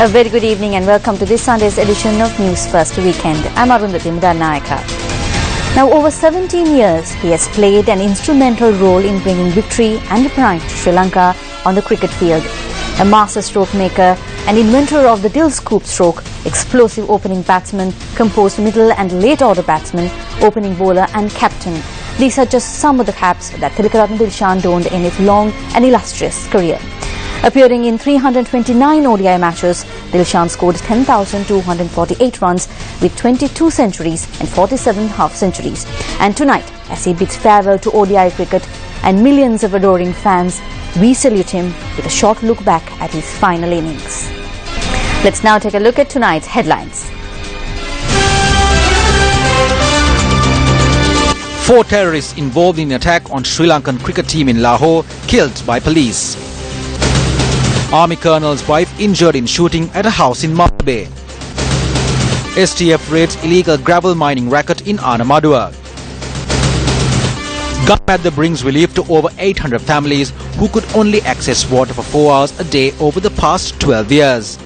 A very good evening and welcome to this Sunday's edition of News First Weekend. I'm Arundhati Mudanayaka. Now, over 17 years, he has played an instrumental role in bringing victory and pride to Sri Lanka on the cricket field. A master stroke maker, an inventor of the Dill scoop stroke, explosive opening batsman, composed middle and late order batsman, opening bowler and captain. These are just some of the caps that Tilakaratne Dilshan donned in his long and illustrious career. Appearing in 329 ODI matches, Dilshan scored 10,248 runs with 22 centuries and 47 half-centuries. And tonight, as he bids farewell to ODI cricket and millions of adoring fans, we salute him with a short look back at his final innings. Let's now take a look at tonight's headlines. 4 terrorists involved in an attack on Sri Lankan cricket team in Lahore killed by police. Army colonel's wife injured in shooting at a house in Malta Bay. STF raids illegal gravel mining racket in Anamadua. Gunmadder brings relief to over 800 families who could only access water for 4 hours a day over the past 12 years.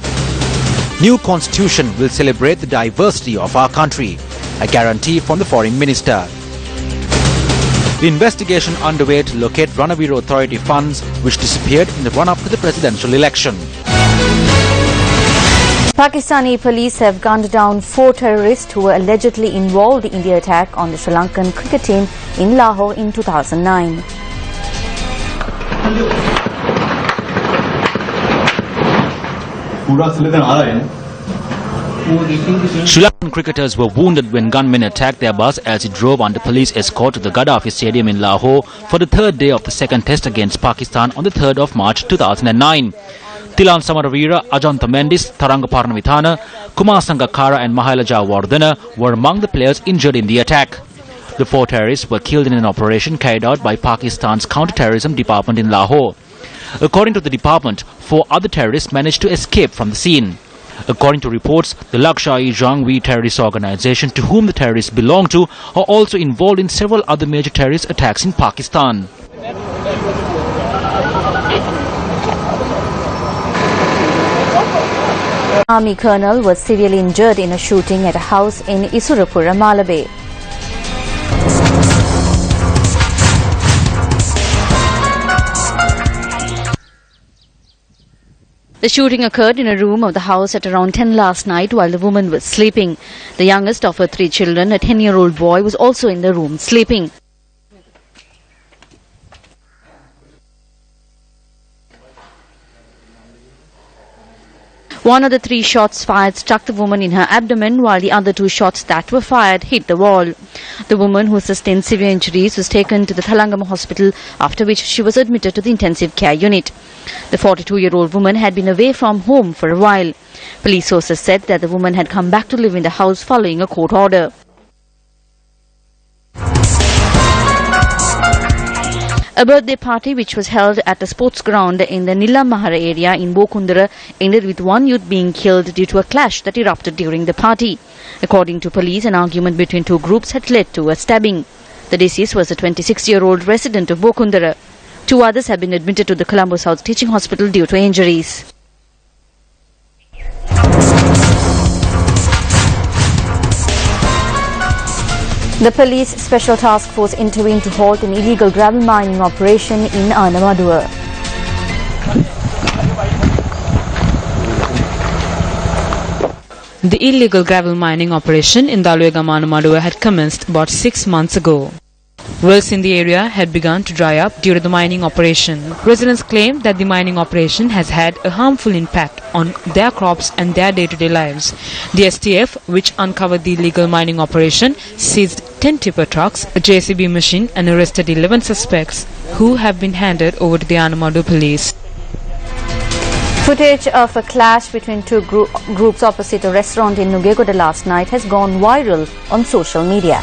New constitution will celebrate the diversity of our country, a guarantee from the foreign minister. The investigation underway to locate Ranavira Authority funds which disappeared in the run-up to the presidential election. Pakistani police have gunned down 4 terrorists who were allegedly involved in the attack on the Sri Lankan cricket team in Lahore in 2009. Sri Lankan cricketers were wounded when gunmen attacked their bus as it drove under police escort to the Gaddafi Stadium in Lahore for the 3rd day of the 2nd test against Pakistan on the 3rd of March 2009. Tilan Samaravira, Ajanta Mendis, Tharanga Paranavithana, Kumar Sangakkara and Mahalaja Wardena were among the players injured in the attack. The 4 terrorists were killed in an operation carried out by Pakistan's counter-terrorism department in Lahore. According to the department, 4 other terrorists managed to escape from the scene. According to reports, the Lakshar-e-Jhangvi terrorist organization to whom the terrorists belong to are also involved in several other major terrorist attacks in Pakistan. Army colonel was severely injured in a shooting at a house in Isurapura, Malta Bay. The shooting occurred in a room of the house at around 10 last night while the woman was sleeping. The youngest of her 3 children, a 10-year-old boy, was also in the room sleeping. One of the 3 shots fired struck the woman in her abdomen, while the other 2 shots that were fired hit the wall. The woman, who sustained severe injuries, was taken to the Thalangama hospital, after which she was admitted to the intensive care unit. The 42-year-old woman had been away from home for a while. Police sources said that the woman had come back to live in the house following a court order. A birthday party which was held at a sports ground in the Nilamahara area in Bokundara ended with 1 youth being killed due to a clash that erupted during the party. According to police, an argument between 2 groups had led to a stabbing. The deceased was a 26-year-old resident of Bokundara. 2 others have been admitted to the Colombo South Teaching Hospital due to injuries. The police special task force intervened to halt an illegal gravel mining operation in Anamadua. The illegal gravel mining operation in Daluegam Anamadua had commenced about 6 months ago. Wells in the area had begun to dry up due to the mining operation. Residents claim that the mining operation has had a harmful impact on their crops and their day-to-day lives. The STF, which uncovered the illegal mining operation, seized 10 tipper trucks, a JCB machine and arrested 11 suspects who have been handed over to the Anamadua police. Footage of a clash between 2 groups opposite a restaurant in Nugegoda last night has gone viral on social media.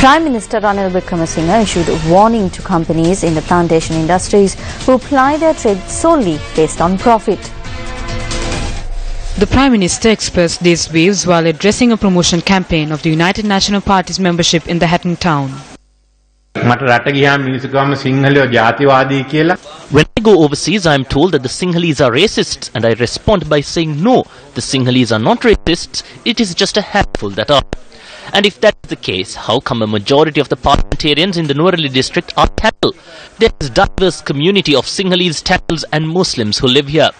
Prime Minister Ranil Wickremesinghe issued a warning to companies in the plantation industries who ply their trade solely based on profit. The Prime Minister expressed these views while addressing a promotion campaign of the United National Party's membership in the Hatton town. When I go overseas, I am told that the Sinhalese are racists, and I respond by saying no, the Sinhalese are not racists, it is just a handful that are. And if that is the case, how come a majority of the parliamentarians in the Nuwara district are Tamil? There is a diverse community of Sinhalese, Tamils and Muslims who live here.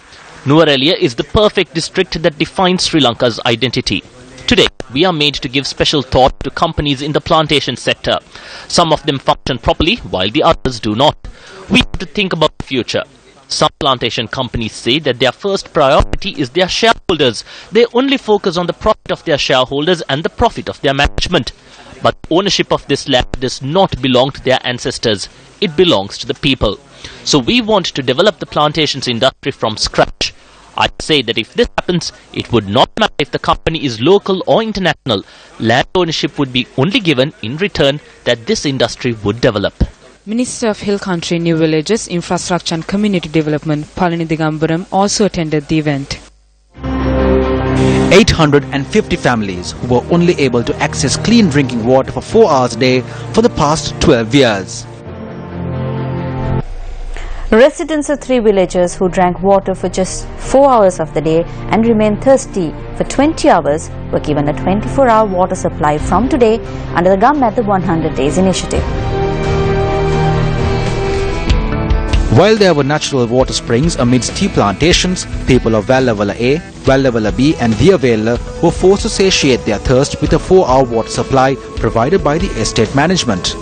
Nuwara is the perfect district that defines Sri Lanka's identity. Today, we are made to give special thought to companies in the plantation sector. Some of them function properly, while the others do not. We have to think about the future. Some plantation companies say that their first priority is their shareholders. They only focus on the profit of their shareholders and the profit of their management. But ownership of this land does not belong to their ancestors. It belongs to the people. So we want to develop the plantations industry from scratch. I say that if this happens, it would not matter if the company is local or international. Land ownership would be only given in return that this industry would develop. Minister of Hill Country, New Villages, Infrastructure and Community Development, Palani Digambaram, also attended the event. 850 families who were only able to access clean drinking water for 4 hours a day for the past 12 years. Residents of 3 villages who drank water for just 4 hours of the day and remained thirsty for 20 hours were given a 24-hour water supply from today under the Government 100 Days initiative. While there were natural water springs amidst tea plantations, people of Vallavala A, Vallavala B and Viavela were forced to satiate their thirst with a 4-hour water supply provided by the estate management.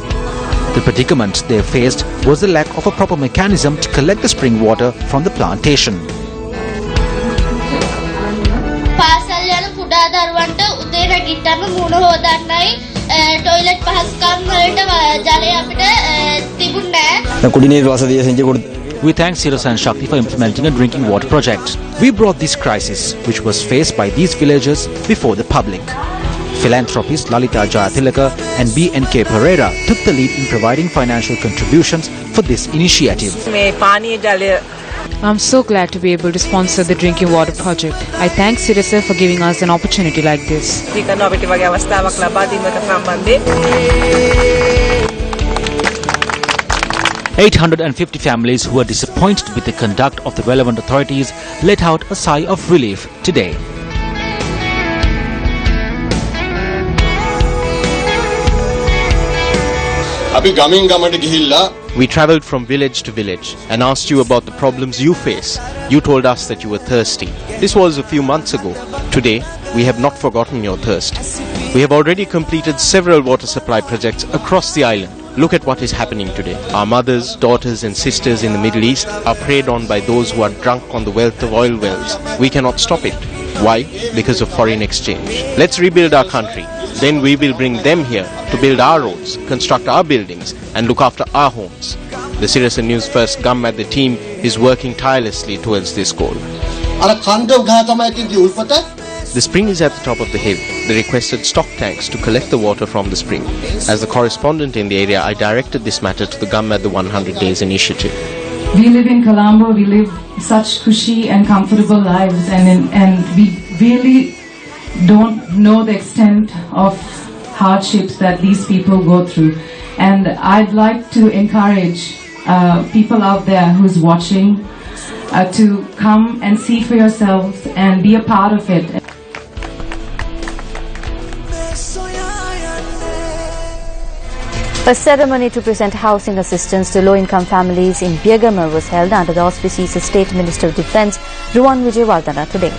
The predicament they faced was the lack of a proper mechanism to collect the spring water from the plantation. We thank Sirasa and Shakti for implementing a drinking water project. We brought this crisis, which was faced by these villagers, before the public. Philanthropist Lalita Jayathilaka and B.N.K. Pereira took the lead in providing financial contributions for this initiative. I'm so glad to be able to sponsor the drinking water project. I thank Sirasa for giving us an opportunity like this. 850 families who were disappointed with the conduct of the relevant authorities let out a sigh of relief today. We travelled from village to village and asked you about the problems you face. You told us that you were thirsty. This was a few months ago. Today, we have not forgotten your thirst. We have already completed several water supply projects across the island. Look at what is happening today. Our mothers, daughters and sisters in the Middle East are preyed on by those who are drunk on the wealth of oil wells. We cannot stop it. Why? Because of foreign exchange. Let's rebuild our country. Then we will bring them here to build our roads, construct our buildings and look after our homes. The Sirasa Newsfirst Gammat, the team, is working tirelessly towards this goal. The spring is at the top of the hill. They requested stock tanks to collect the water from the spring. As the correspondent in the area, I directed this matter to the Gammat 100 Days initiative. We live in Colombo, we live such cushy and comfortable lives and we really don't know the extent of hardships that these people go through. And I'd like to encourage people out there who's watching to come and see for yourselves and be a part of it. A ceremony to present housing assistance to low-income families in Biagama was held under the auspices of State Minister of Defence Ruwan Wijewardena today.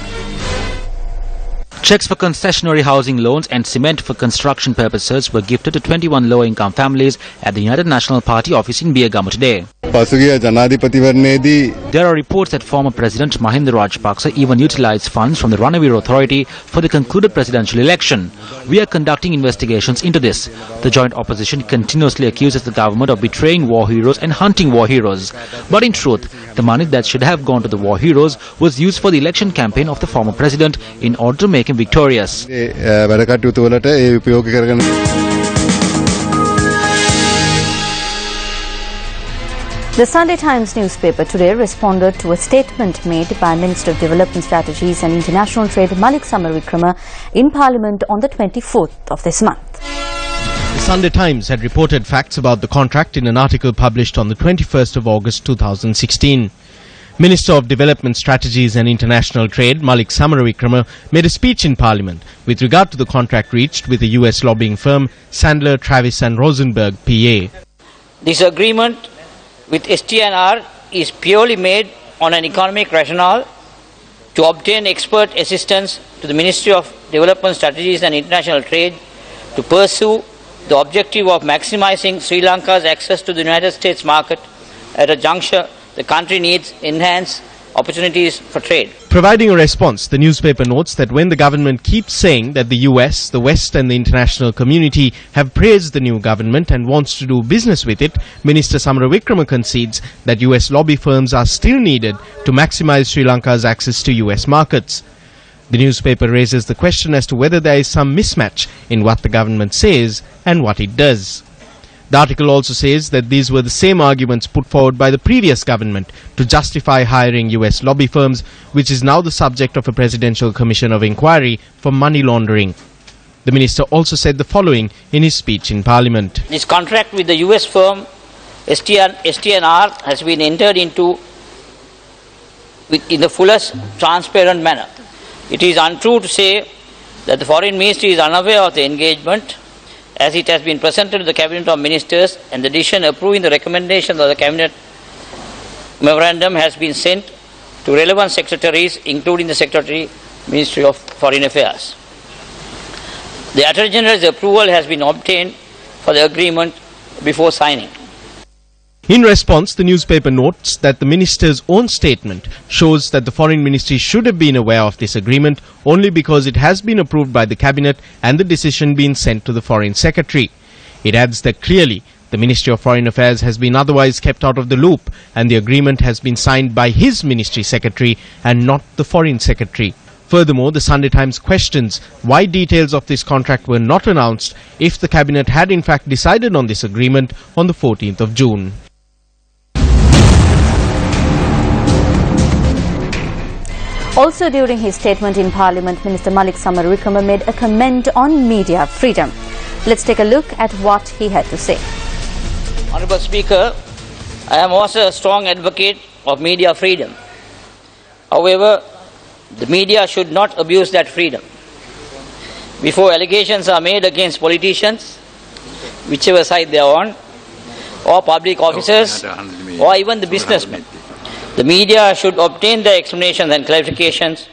Cheques for concessionary housing loans and cement for construction purposes were gifted to 21 low-income families at the United National Party office in Biagama today. There are reports that former President Mahinda Rajapaksa even utilized funds from the Ranavir Authority for the concluded presidential election. We are conducting investigations into this. The joint opposition continuously accuses the government of betraying war heroes and hunting war heroes. But in truth, the money that should have gone to the war heroes was used for the election campaign of the former president in order to make him victorious. The Sunday Times newspaper today responded to a statement made by Minister of Development Strategies and International Trade Malik Samaravikrama in Parliament on the 24th of this month. The Sunday Times had reported facts about the contract in an article published on the 21st of August 2016. Minister of Development Strategies and International Trade Malik Samaravikrama made a speech in Parliament with regard to the contract reached with the US lobbying firm Sandler, Travis and Rosenberg PA. This agreement with STNR is purely made on an economic rationale to obtain expert assistance to the Ministry of Development Strategies and International Trade to pursue the objective of maximizing Sri Lanka's access to the United States market at a juncture the country needs enhanced opportunities for trade. Providing a response, the newspaper notes that when the government keeps saying that the US, the West and the international community have praised the new government and wants to do business with it, Minister Samaravikrama concedes that US lobby firms are still needed to maximize Sri Lanka's access to US markets. The newspaper raises the question as to whether there is some mismatch in what the government says and what it does. The article also says that these were the same arguments put forward by the previous government to justify hiring US lobby firms, which is now the subject of a Presidential Commission of Inquiry for money laundering. The minister also said the following in his speech in Parliament. This contract with the US firm STNR has been entered into in the fullest transparent manner. It is untrue to say that the Foreign Ministry is unaware of the engagement, as it has been presented to the Cabinet of Ministers and the decision approving the recommendations of the Cabinet memorandum has been sent to relevant secretaries, including the Secretary, Ministry of Foreign Affairs. The Attorney General's approval has been obtained for the agreement before signing. In response, the newspaper notes that the minister's own statement shows that the Foreign Ministry should have been aware of this agreement only because it has been approved by the Cabinet and the decision been sent to the Foreign Secretary. It adds that clearly the Ministry of Foreign Affairs has been otherwise kept out of the loop and the agreement has been signed by his Ministry Secretary and not the Foreign Secretary. Furthermore, the Sunday Times questions why details of this contract were not announced if the Cabinet had in fact decided on this agreement on the 14th of June. Also during his statement in Parliament, Minister Malik Samaravikrama made a comment on media freedom. Let's take a look at what he had to say. Honourable Speaker, I am also a strong advocate of media freedom. However, the media should not abuse that freedom. Before allegations are made against politicians, whichever side they are on, or public officers, or even the businessmen, the media should obtain their explanations and clarifications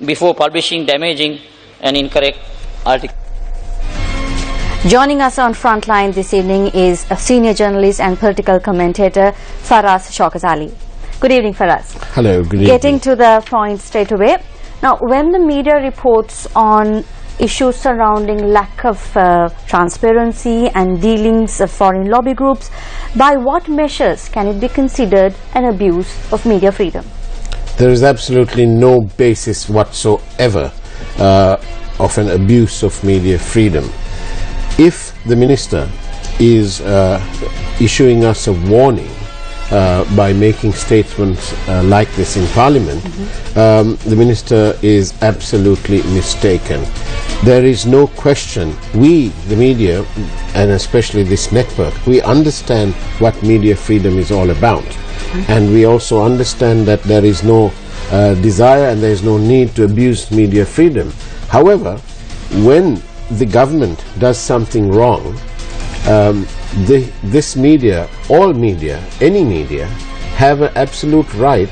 before publishing damaging and incorrect articles. Joining us on Frontline this evening is a senior journalist and political commentator, Faraz Shaukat. Good evening, Faraz. Hello, good evening. Getting to the point straight away. Now, when the media reports on issues surrounding lack of transparency and dealings of foreign lobby groups, by what measures can it be considered an abuse of media freedom? There is absolutely no basis whatsoever of an abuse of media freedom. If the minister is issuing us a warning by making statements like this in Parliament, the minister is absolutely mistaken. There is no question. We, the media, and especially this network, we understand what media freedom is all about. And we also understand that there is no desire and there is no need to abuse media freedom. However, when the government does something wrong, this media, all media, any media, have an absolute right,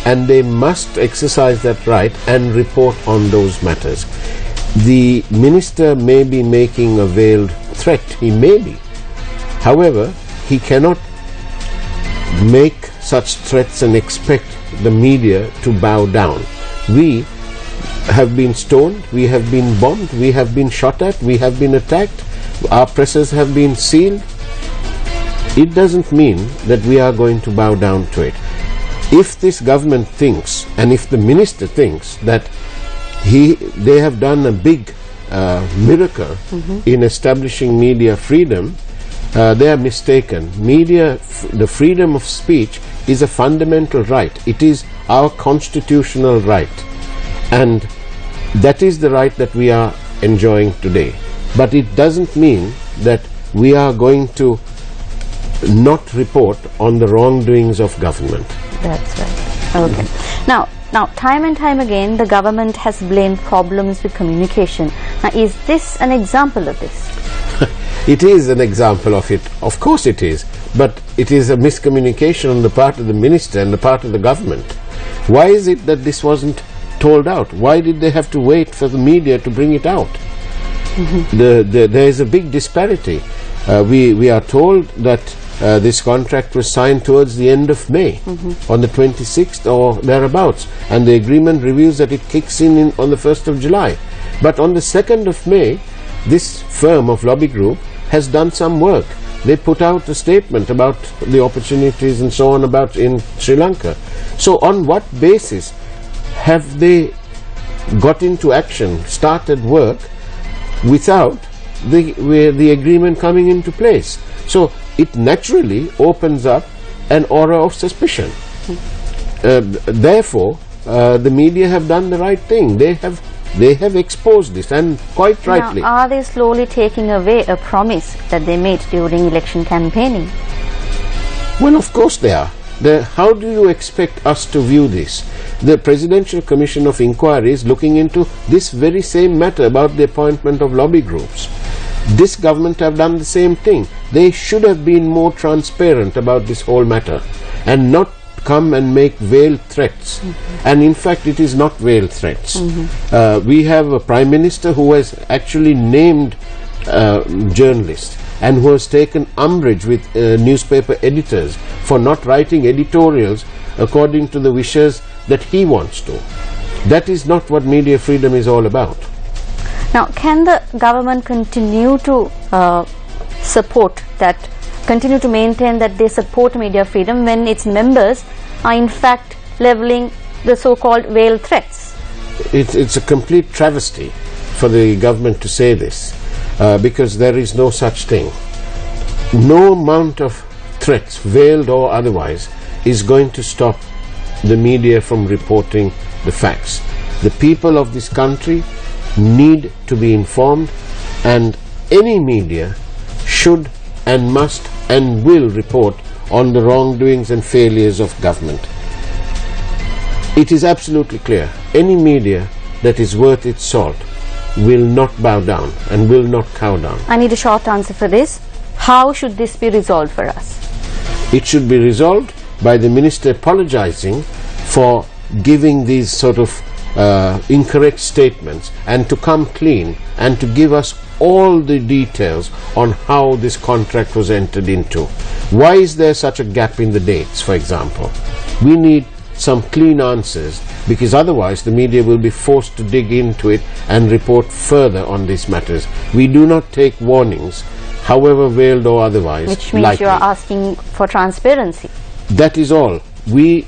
and they must exercise that right and report on those matters. The minister may be making a veiled threat, he may be. However, he cannot make such threats and expect the media to bow down. We have been stoned, we have been bombed, we have been shot at, we have been attacked, our presses have been sealed. It doesn't mean that we are going to bow down to it. If this government thinks, and if the minister thinks that they have done a big miracle in establishing media freedom, they are mistaken. Media, the freedom of speech is a fundamental right. It is our constitutional right, and that is the right that we are enjoying today. But it doesn't mean that we are going to not report on the wrongdoings of government. That's right. Okay. Now, time and time again, the government has blamed problems with communication. Now, is this an example of this? It is an example of it. Of course it is. But it is a miscommunication on the part of the minister and the part of the government. Why is it that this wasn't told out? Why did they have to wait for the media to bring it out? There is a big disparity. We are told that this contract was signed towards the end of May, on the 26th or thereabouts, and the agreement reveals that it kicks in on the 1st of July. But on the 2nd of May, this firm of lobby group has done some work. They put out a statement about the opportunities and so on about in Sri Lanka. So on what basis have they got into action, started work, without the agreement coming into place? So it naturally opens up an aura of suspicion. Therefore, the media have done the right thing. They have exposed this, and quite rightly. Now, are they slowly taking away a promise that they made during election campaigning? Well, of course they are. How do you expect us to view this? The Presidential Commission of Inquiry is looking into this very same matter about the appointment of lobby groups. This government have done the same thing. They should have been more transparent about this whole matter and not come and make veiled threats. And in fact, it is not veiled threats. We have a Prime Minister who has actually named journalists and who has taken umbrage with newspaper editors for not writing editorials according to the wishes that he wants to. That is not what media freedom is all about. Now, can the government continue to continue to maintain that they support media freedom when its members are in fact levelling the so-called veiled threats? It's a complete travesty for the government to say this, because there is no such thing. No amount of threats, veiled or otherwise, is going to stop the media from reporting the facts. The people of this country need to be informed, and any media should and must and will report on the wrongdoings and failures of government. It is absolutely clear. Any media that is worth its salt will not bow down and will not cow down. I need a short answer for this. How should this be resolved for us? It should be resolved by the minister apologizing for giving these sort of incorrect statements, and to come clean and to give us all the details on how this contract was entered into. Why is there such a gap in the dates, for example? We need some clean answers, because otherwise the media will be forced to dig into it and report further on these matters. We do not take warnings, however veiled or otherwise, which means lightly. you are asking for transparency. That is all. We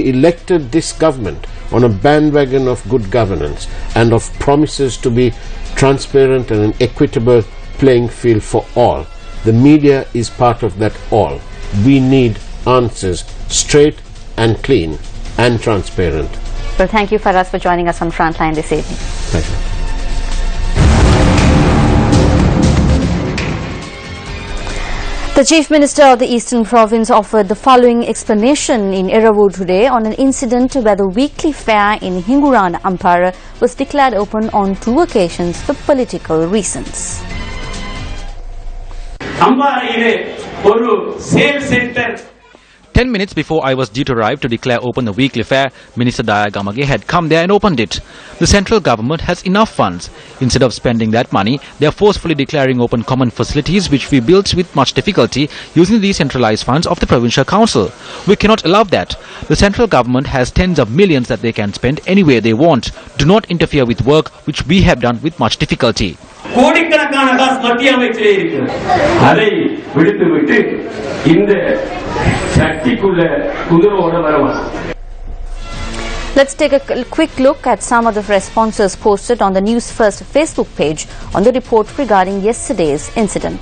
elected this government on a bandwagon of good governance and of promises to be transparent and an equitable playing field for all. The media is part of that all. We need answers, straight and clean and transparent. Well, thank you, Faraz, for joining us on Frontline this evening. Pleasure. The Chief Minister of the Eastern Province offered the following explanation in Erawu today on an incident where the weekly fair in Hingurana, Ampara was declared open on 2 occasions for political reasons. Ampara oru sale center. 10 minutes before I was due to arrive to declare open the weekly fair, Minister Daya Gamage had come there and opened it. The central government has enough funds. Instead of spending that money, they are forcefully declaring open common facilities which we built with much difficulty using the centralized funds of the provincial council. We cannot allow that. The central government has tens of millions that they can spend anywhere they want. Do not interfere with work which we have done with much difficulty. கோடிக்கணக்கான காசு மத்திய அமைச்சரே இருக்கு. அதை விடுத்துவிட்டு இந்த சக்திக்குள்ள குதிரோட வரவா. Let's take a quick look at some of the responses posted on the Newsfirst Facebook page on the report regarding yesterday's incident.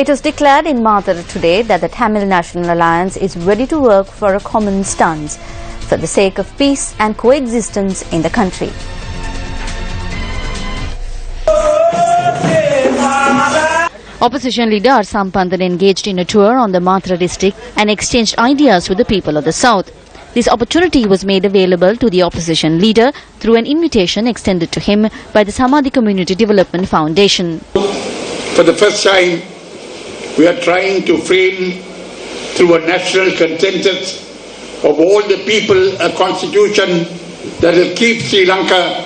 It was declared in Mathura today that the Tamil National Alliance is ready to work for a common stance for the sake of peace and coexistence in the country. Opposition leader Arsam Pandan engaged in a tour on the Mathura district and exchanged ideas with the people of the south. This opportunity was made available to the opposition leader through an invitation extended to him by the Samadhi Community Development Foundation. For the first time, we are trying to frame through a national consensus of all the people a constitution that will keep Sri Lanka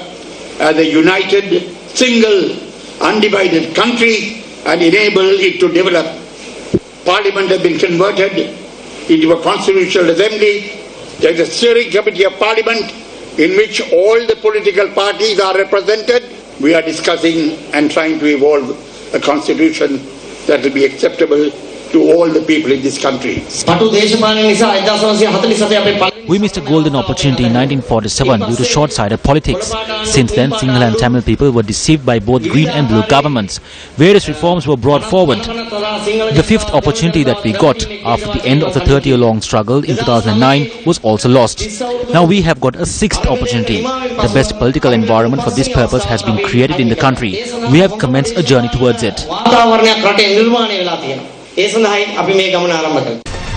as a united, single, undivided country and enable it to develop. Parliament has been converted into a constitutional assembly. There is a steering committee of Parliament in which all the political parties are represented. We are discussing and trying to evolve a constitution that will be acceptable to all the people in this country. We missed a golden opportunity in 1947 due to short-sighted politics. Since then, Sinhala and Tamil people were deceived by both green and blue governments. Various reforms were brought forward. The fifth opportunity that we got after the end of the 30-year-long struggle in 2009 was also lost. Now we have got a sixth opportunity. The best political environment for this purpose has been created in the country. We have commenced a journey towards it.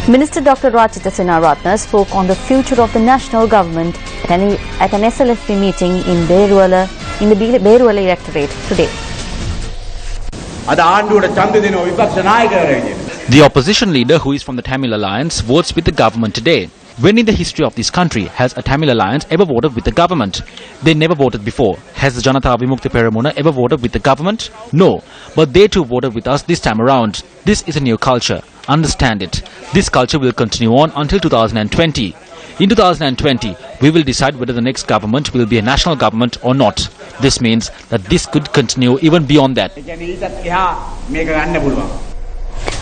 Minister Dr. Rachita Sinaratna spoke on the future of the national government at an SLFP meeting in the Beruwala electorate today. The opposition leader, who is from the Tamil Alliance, votes with the government today. When in the history of this country has a Tamil Alliance ever voted with the government? They never voted before. Has the Janata Vimukti Peramuna ever voted with the government? No. But they too voted with us this time around. This is a new culture. Understand it. This culture will continue on until 2020. In 2020, we will decide whether the next government will be a national government or not. This means that this could continue even beyond that.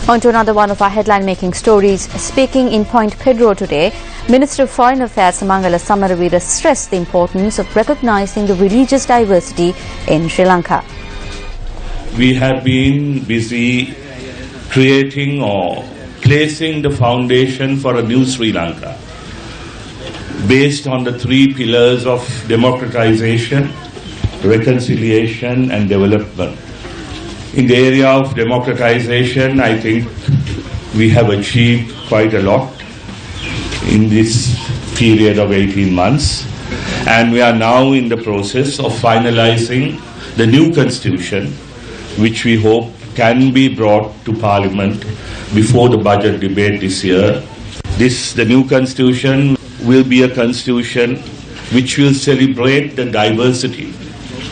On to another one of our headline-making stories. Speaking in Point Pedro today, Minister of Foreign Affairs Mangala Samaravira stressed the importance of recognizing the religious diversity in Sri Lanka. We have been busy creating or placing the foundation for a new Sri Lanka based on the three pillars of democratization, reconciliation and development. In the area of democratization, I think we have achieved quite a lot in this period of 18 months, and we are now in the process of finalizing the new constitution, which we hope can be brought to Parliament before the budget debate this year. The new constitution will be a constitution which will celebrate the diversity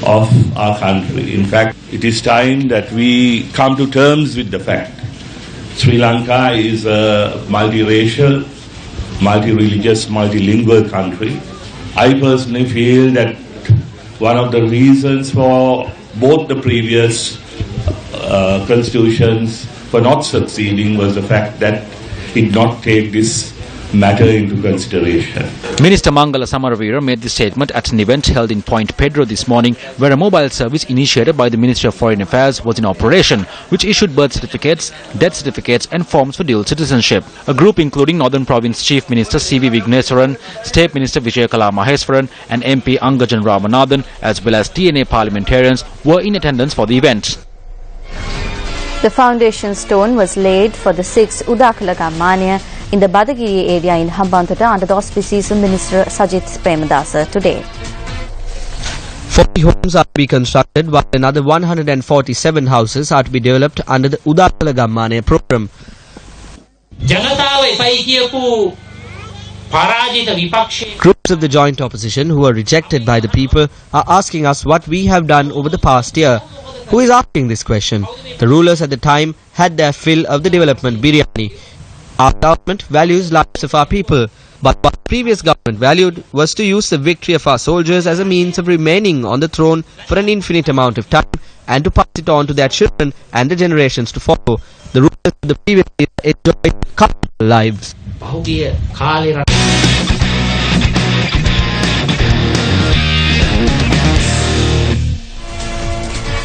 of our country. In fact, it is time that we come to terms with the fact Sri Lanka is a multiracial, multi-religious, multilingual country. I personally feel that one of the reasons for both the previous constitutions for not succeeding was the fact that it did not take this matter into consideration. Minister Mangala Samaravira made this statement at an event held in Point Pedro this morning, where a mobile service initiated by the Ministry of Foreign Affairs was in operation, which issued birth certificates, death certificates and forms for dual citizenship. A group including Northern Province Chief Minister C.V. Vigneswaran, State Minister Vijayakala Maheswaran and MP Angajan Ramanathan, as well as TNA parliamentarians, were in attendance for the event. The foundation stone was laid for the 6th Udakalaga Mania in the Badagiri area in Hambantota under the auspices of Minister Sajith Premadasa today. 40 homes are to be constructed, while another 147 houses are to be developed under the Udakalaga Mania program. Groups of the joint opposition who were rejected by the people are asking us what we have done over the past year. Who is asking this question? The rulers at the time had their fill of the development biryani. Our government values lives of our people, but what the previous government valued was to use the victory of our soldiers as a means of remaining on the throne for an infinite amount of time and to pass it on to their children and the generations to follow. The rulers of the previous year enjoyed comfortable lives.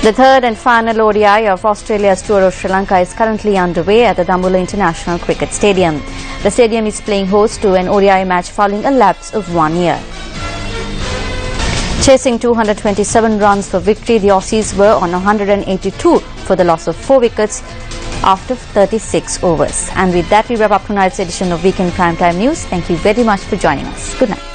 The third and final ODI of Australia's tour of Sri Lanka is currently underway at the Dambulla International Cricket Stadium. The stadium is playing host to an ODI match following a lapse of 1 year. Chasing 227 runs for victory, the Aussies were on 182 for the loss of 4 wickets after 36 overs. And with that, we wrap up tonight's edition of Weekend Primetime News. Thank you very much for joining us. Good night.